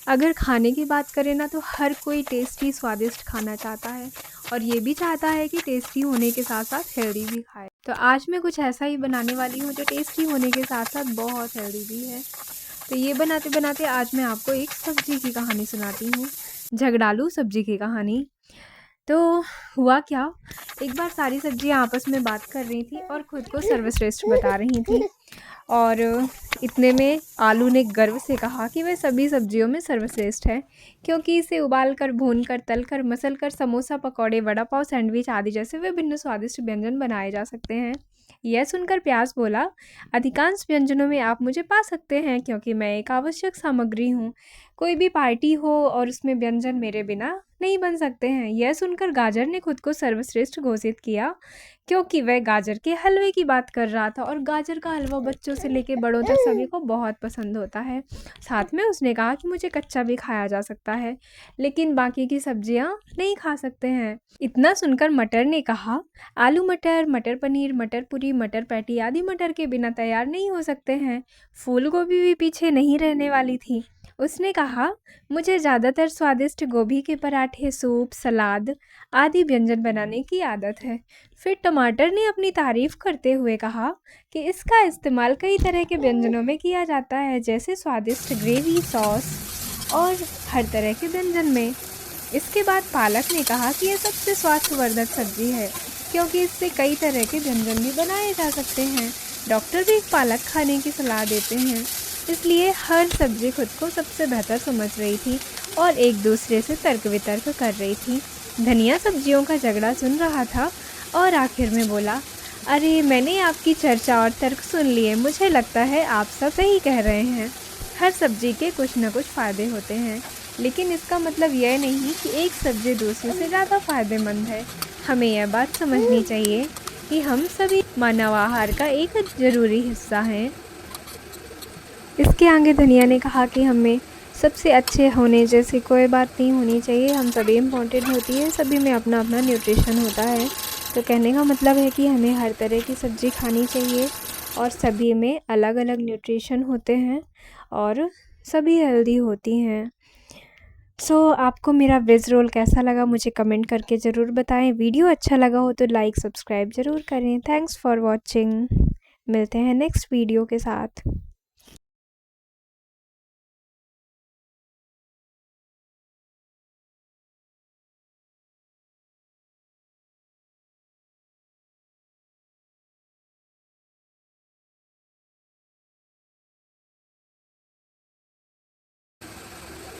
अगर खाने की बात करें ना तो हर कोई टेस्टी स्वादिष्ट खाना चाहता है और ये भी चाहता है कि टेस्टी होने के साथ साथ हेल्दी भी खाए। तो आज मैं कुछ ऐसा ही बनाने वाली हूँ जो टेस्टी होने के साथ साथ बहुत हेल्दी भी है। तो ये बनाते बनाते आज मैं आपको एक सब्जी की कहानी सुनाती हूँ, झगड़ालू सब्जी की कहानी। तो हुआ क्या, एक बार सारी सब्जियाँ आपस में बात कर रही थी और खुद को सर्वश्रेष्ठ बता रही थी। और इतने में आलू ने गर्व से कहा कि वह सभी सब्जियों में सर्वश्रेष्ठ है, क्योंकि इसे उबालकर, भूनकर, तलकर, मसलकर समोसा, पकौड़े, वड़ा पाव, सैंडविच आदि जैसे विभिन्न स्वादिष्ट व्यंजन बनाए जा सकते हैं। यह सुनकर प्याज बोला, अधिकांश व्यंजनों में आप मुझे पा सकते हैं, क्योंकि मैं एक आवश्यक सामग्री हूँ। कोई भी पार्टी हो और उसमें व्यंजन मेरे बिना नहीं बन सकते हैं। यह सुनकर गाजर ने खुद को सर्वश्रेष्ठ घोषित किया, क्योंकि वह गाजर के हलवे की बात कर रहा था और गाजर का हलवा बच्चों से लेकर बड़ों तक सभी को बहुत पसंद होता है। साथ में उसने कहा कि मुझे कच्चा भी खाया जा सकता है, लेकिन बाकी की सब्जियां नहीं खा सकते हैं। इतना सुनकर मटर ने कहा, आलू मटर, मटर पनीर, मटर पूरी, मटर पैटी आदि मटर के बिना तैयार नहीं हो सकते हैं। फूल गोभी भी पीछे नहीं रहने वाली थी। उसने कहा, मुझे ज़्यादातर स्वादिष्ट गोभी के पराठे, सूप, सलाद आदि व्यंजन बनाने की आदत है। फिर टमाटर ने अपनी तारीफ करते हुए कहा कि इसका इस्तेमाल कई तरह के व्यंजनों में किया जाता है, जैसे स्वादिष्ट ग्रेवी, सॉस और हर तरह के व्यंजन में। इसके बाद पालक ने कहा कि यह सबसे स्वास्थ्यवर्धक सब्जी है, क्योंकि इससे कई तरह के व्यंजन भी बनाए जा सकते हैं। डॉक्टर भी पालक खाने की सलाह देते हैं। इसलिए हर सब्जी खुद को सबसे बेहतर समझ रही थी और एक दूसरे से तर्क वितर्क कर रही थी। धनिया सब्जियों का झगड़ा सुन रहा था और आखिर में बोला, अरे मैंने आपकी चर्चा और तर्क सुन लिए, मुझे लगता है आप सब सही कह रहे हैं। हर सब्जी के कुछ न कुछ फ़ायदे होते हैं, लेकिन इसका मतलब यह नहीं कि एक सब्जी दूसरे से ज़्यादा फ़ायदेमंद है। हमें यह बात समझनी चाहिए कि हम सभी मानव आहार का एक ज़रूरी हिस्सा हैं। इसके आगे धनिया ने कहा कि हमें सबसे अच्छे होने जैसी कोई बात नहीं होनी चाहिए, हम सभी इम्पोर्टेंट होती है, सभी में अपना अपना न्यूट्रिशन होता है। तो कहने का मतलब है कि हमें हर तरह की सब्ज़ी खानी चाहिए और सभी में अलग अलग न्यूट्रिशन होते हैं और सभी हेल्दी होती हैं। आपको मेरा वेज रोल कैसा लगा मुझे कमेंट करके ज़रूर बताएं। वीडियो अच्छा लगा हो तो लाइक सब्सक्राइब ज़रूर करें। Thanks for watching. मिलते हैं नेक्स्ट वीडियो के साथ।